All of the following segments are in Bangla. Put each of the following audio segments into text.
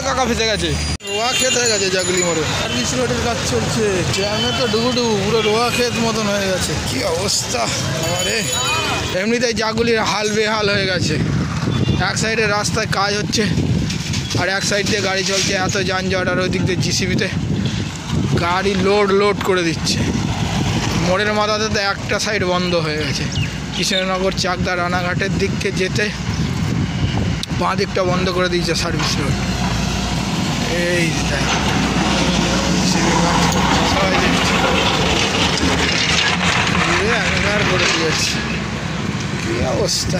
কাকা ফেসে গেছে, রোয়া ক্ষেত হয়ে গেছে জাগুলি মোড়ে। সার্ভিস রোডের কাজ চলছে, জ্যামে তো ডুবুডুবু, পুরো রোয়া ক্ষেত মতন হয়ে গেছে। কি অবস্থা আরে, এমনিতেই জাগুলির হাল বেহাল হয়ে গেছে। এক সাইডে রাস্তায় কাজ হচ্ছে আর এক সাইড দিয়ে গাড়ি চলছে, এত যানজট। আর ওই দিক দিয়ে জিসিবিতে গাড়ি লোড করে দিচ্ছে। মোড়ের মাথাতে তো একটা সাইড বন্ধ হয়ে গেছে, কৃষ্ণনগর চাকদা রানাঘাটের দিককে যেতে বাঁ দিকটা বন্ধ করে দিয়েছে সার্ভিস রোড। এই একাকার করে দিয়েছে, কি অবস্থা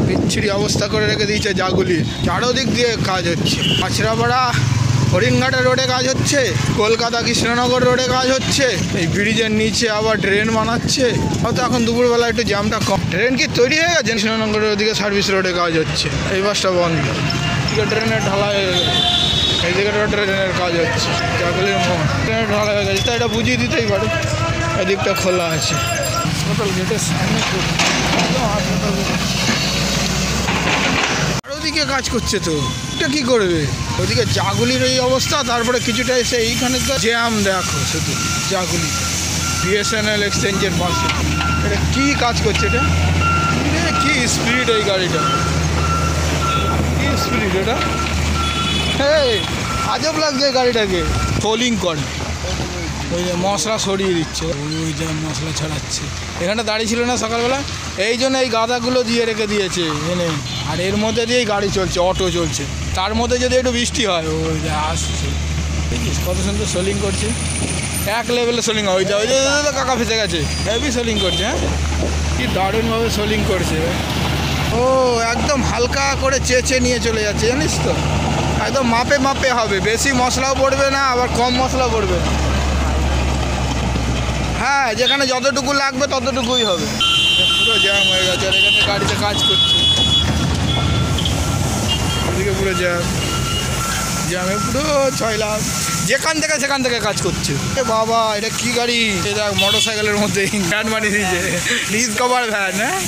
বিচ্ছিরি অবস্থা করে রেখে দিয়েছে জাগুলির। চারোদিক দিয়ে কাজ হচ্ছে, কাছড়াপাড়া হরিণঘাটা রোডে কাজ হচ্ছে, কলকাতা কৃষ্ণনগর রোডে কাজ হচ্ছে, এই ব্রিজের নিচে আবার ড্রেন বানাচ্ছে। হয়তো এখন দুপুরবেলা একটু জ্যামটা কম। ড্রেন কি তৈরি হয়ে গেছে? কৃষ্ণনগরের ওদিকে সার্ভিস রোডে কাজ হচ্ছে, এই বাসটা বন্ধ। ট্রেনের ঢালাই হয়ে গেছে, এইদিকে ট্রেনের কাজ হচ্ছে, জাগুলির মোড় ট্রেনের ঢালাই হয়ে গেছে। তাই এটা বুঝিয়ে দিতেই পারে, এদিকটা খোলা আছে। হাসপাতাল গেটের সামনে আর ওদিকে কাজ করছে, তো এটা কী করবে? ওদিকে জাগুলির এই অবস্থা, তারপরে কিছুটা এসে এইখানে তো জ্যাম দেখো শুধু জাগুলি বিএসএনএল এক্সচেঞ্জের পাশে। এটা কী কাজ করছে? এটা কী স্পিড, এই গাড়িটা কী স্পিড! এটা আজব লাগছে গাড়িটাকে। সোলিং করে, ওই যে মশলা সরিয়ে দিচ্ছে, ওই যে মশলা ছড়াচ্ছে। এখানে দাঁড়িয়ে ছিল না সকালবেলা, এই জন্য এই গাদাগুলো দিয়ে রেখে দিয়েছে এনে। আর এর মধ্যে দিয়েই গাড়ি চলছে, অটো চলছে। তার মধ্যে যদি একটু বৃষ্টি হয়, ওই যে আসছে, দেখিস কত সুন্দর সোলিং করছে, এক লেভেলে সোলিং। ওই যে কাকা ফেসে গেছে, হেভি সোলিং করছে। হ্যাঁ, কি দারুণভাবে সোলিং করছে। ও একদম হালকা করে চেঁচে নিয়ে চলে যাচ্ছে, জানিস তো, একদম মাপে হবে, বেশি মশলাও পড়বে না, আবার কম মশলা পড়বে না। হ্যাঁ, যেখানে যতটুকু লাগবে ততটুকুই হবে। পুরো জ্যাম হয়ে গেছে, আর এখানে গাড়িতে কাজ করছে, এদিকে পুরো জ্যামে পুরো 6 লাখ, যেখান থেকে সেখান থেকে কাজ করছে। এ বাবা, এটা কি গাড়ি? এটা মোটর সাইকেলের মধ্যে ভ্যান বানিয়ে দিয়েছে, ডিসকভার ভ্যান। হ্যাঁ।